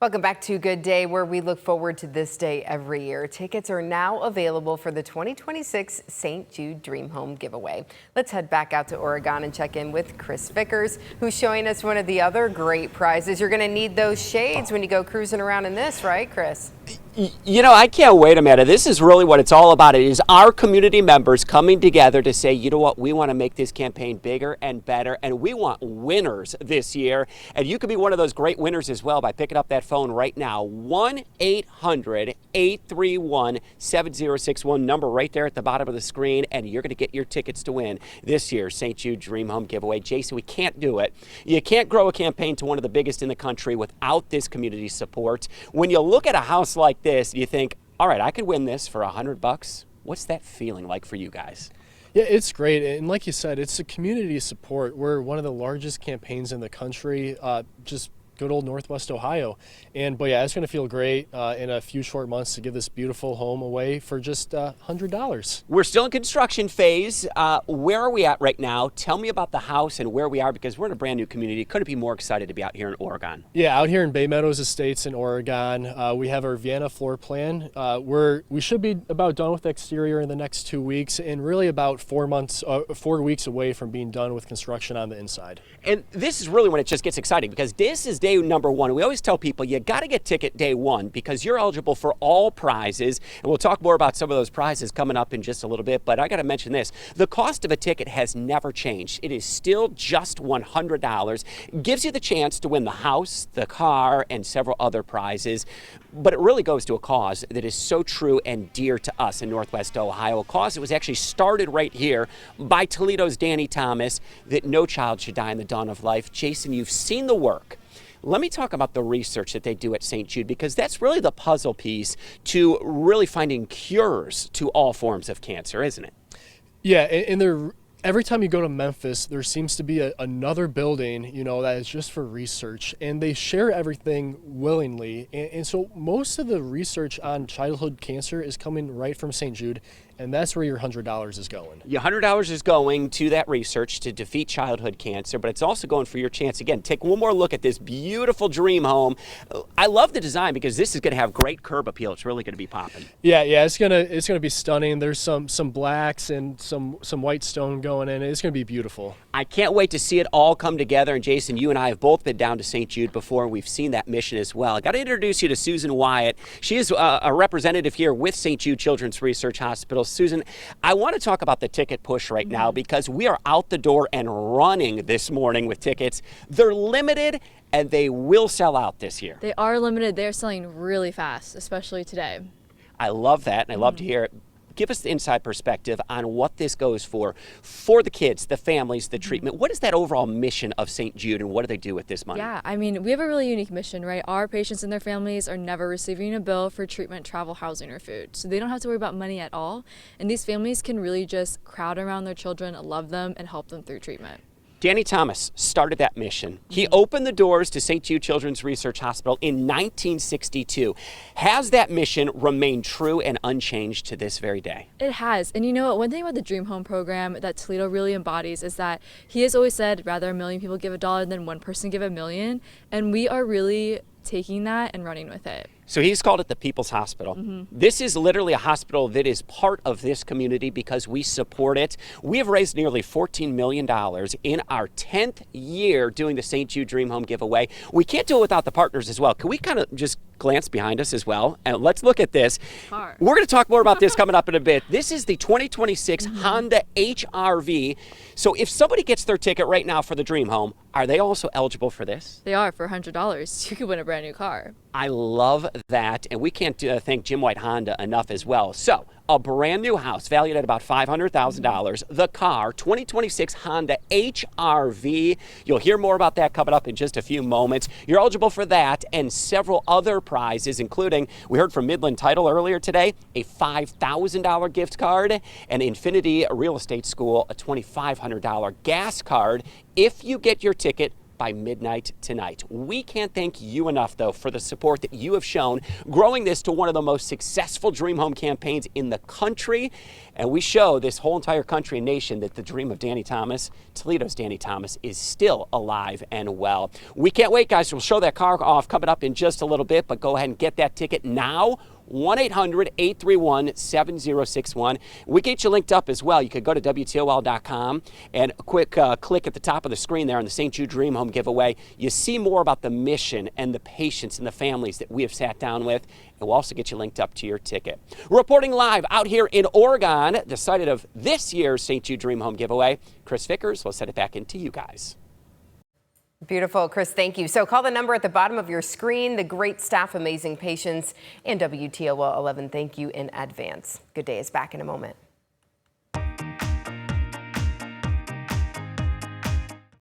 Welcome back to Good Day, where we look forward to this day every year. Tickets are now available for the 2026 St. Jude Dream Home Giveaway. Let's head back out to Oregon and check in with Chris Vickers, who's showing us one of the other great prizes. You're going to need those shades when you go cruising around in this, right, Chris? You know, I can't wait, Amanda. This is really what it's all about. It is our community members coming together to say, you know what, we want to make this campaign bigger and better, and we want winners this year. And you could be one of those great winners as well by picking up that phone right now. 1-800-831-7061, number right there at the bottom of the screen, and you're going to get your tickets to win this year's St. Jude Dream Home Giveaway. Jason, we can't do it. You can't grow a campaign to one of the biggest in the country without this community support. When you look at a house like this, you think, all right, I could win this for $100. What's that feeling like for you guys? Yeah, it's great. And like you said, it's a community support. We're one of the largest campaigns in the country, just good old Northwest Ohio. But yeah, it's going to feel great in a few short months to give this beautiful home away for just $100. We're still in construction phase. Where are we at right now? Tell me about the house and where we are, because we're in a brand new community. Couldn't be more excited to be out here in Oregon. Yeah, out here in Bay Meadows Estates in Oregon, we have our Vienna floor plan. We should be about done with the exterior in the next 2 weeks, and really about 4 weeks away from being done with construction on the inside. And this is really when it just gets exciting, because this is day number one. We always tell people you got to get ticket day one because you're eligible for all prizes. And we'll talk more about some of those prizes coming up in just a little bit. But I got to mention this. The cost of a ticket has never changed. It is still just $100. It gives you the chance to win the house, the car, and several other prizes. But it really goes to a cause that is so true and dear to us in Northwest Ohio. A cause that was actually started right here by Toledo's Danny Thomas, that no child should die in the dawn of life. Jason, you've seen the work. Let me talk about the research that they do at St. Jude, because that's really the puzzle piece to really finding cures to all forms of cancer, isn't it? Yeah, and every time you go to Memphis, there seems to be another building, that is just for research, and they share everything willingly. And so most of the research on childhood cancer is coming right from St. Jude, and that's where your $100 is going. Your $100 is going to that research to defeat childhood cancer, but it's also going for your chance. Again, take one more look at this beautiful dream home. I love the design because this is going to have great curb appeal. It's really going to be popping. Yeah, it's gonna be stunning. There's some blacks and some white stone going in. It's gonna be beautiful. I can't wait to see it all come together. And Jason, you and I have both been down to St. Jude before, and we've seen that mission as well. I got to introduce you to Susan Wyatt. She is a representative here with St. Jude Children's Research Hospital. Susan, I want to talk about the ticket push right now, because we are out the door and running this morning with tickets. They're limited, and they will sell out this year. They are limited. They're selling really fast, especially today. I love that, and I love to hear it. Give us the inside perspective on what this goes for the kids, the families, the treatment. What is that overall mission of St. Jude, and what do they do with this money? Yeah, I mean, we have a really unique mission, right? Our patients and their families are never receiving a bill for treatment, travel, housing, or food. So they don't have to worry about money at all. And these families can really just crowd around their children, love them, and help them through treatment. Danny Thomas started that mission. He opened the doors to St. Jude Children's Research Hospital in 1962. Has that mission remained true and unchanged to this very day? It has. And you know what? One thing about the Dream Home program that Toledo really embodies is that he has always said, rather a million people give $1 than one person give $1 million. And we are really taking that and running with it. So he's called it the People's Hospital. This is literally a hospital that is part of this community because we support it. We have raised nearly $14 million in our 10th year doing the St. Jude Dream Home Giveaway. We can't do it without the partners as well. Can we kind of just glance behind us as well? And let's look at this. We're going to talk more about this coming up in a bit. This is the 2026 Honda HR-V. So if somebody gets their ticket right now for the Dream Home, are they also eligible for this? They are. For $100, you could win a brand new car. I love that, and we can't thank Jim White Honda enough as well. So, a brand new house valued at about $500,000. The car, 2026 Honda HR-V. You'll hear more about that coming up in just a few moments. You're eligible for that and several other prizes, including, we heard from Midland Title earlier today, a $5,000 gift card, and Infinity Real Estate School, a $2,500 gas card. If you get your ticket by midnight tonight. We can't thank you enough, though, for the support that you have shown, growing this to one of the most successful Dream Home campaigns in the country. And we show this whole entire country and nation that the dream of Danny Thomas, Toledo's Danny Thomas, is still alive and well. We can't wait, guys. We'll show that car off coming up in just a little bit, but go ahead and get that ticket now. 1-800-831-7061. We get you linked up as well. You could go to WTOL.com and a quick click at the top of the screen there on the St. Jude Dream Home Giveaway. You see more about the mission and the patients and the families that we have sat down with, and we'll also get you linked up to your ticket. Reporting live out here in Oregon, the site of this year's St. Jude Dream Home Giveaway, Chris Vickers will send it back into you guys. Beautiful, Chris, thank you. So call the number at the bottom of your screen. The great staff, amazing patients, and WTOL 11, thank you in advance. Good Day is back in a moment.